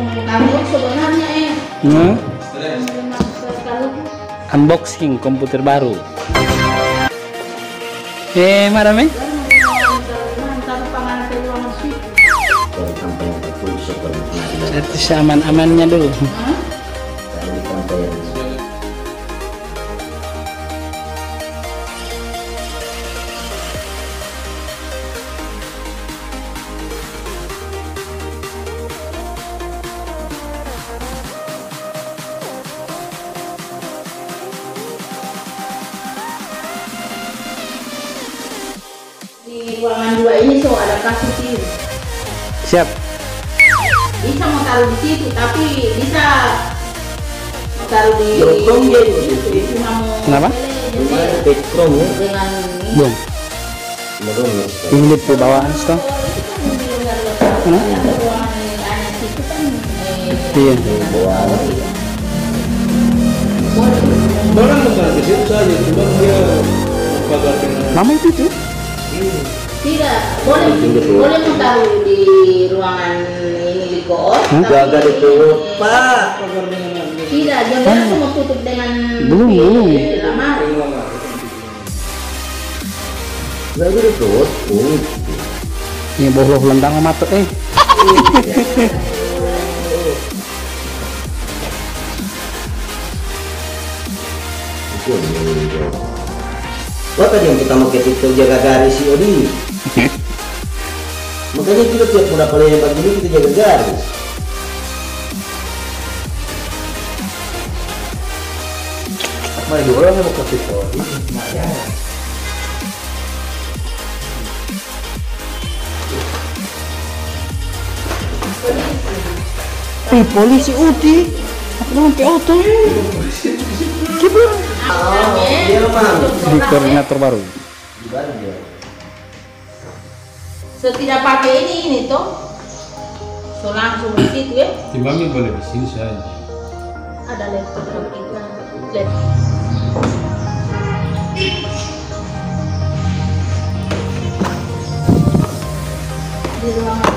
kamu sebenarnya unboxing komputer baru. Mana me? Aman-amannya dulu. Di ruangan 2 ini so ada kasur kiri. Siap. Bisa mau taruh di situ, tapi bisa mau taruh di cuma mau Kenapa? dengan Belum. Ini di bawaan toh. Iya. Barang bukan di situ saja, cuma dia pagar dengan Lama itu? tidak boleh mau taruh di ruangan ini di kos. jaga ditutup, Pak. Tidak, jangan mau tutup dengan Belum. lemari. Jaga ditutup. Ini bohong lendang mata Wah tadi yang kita mau itu jaga garis si Odi. Makanya kita tiap udah kali yang begini kita jaga garis. Mari dua orang yang mau kasih Odi. Polisi Udi. Aku sampai auto. Dia memang Di koordinator baru. So tidak pakai ini toh. So langsung di situ ya. Timbangnya boleh di sini saja. Ada laptop kita. Laptop. Di ruangan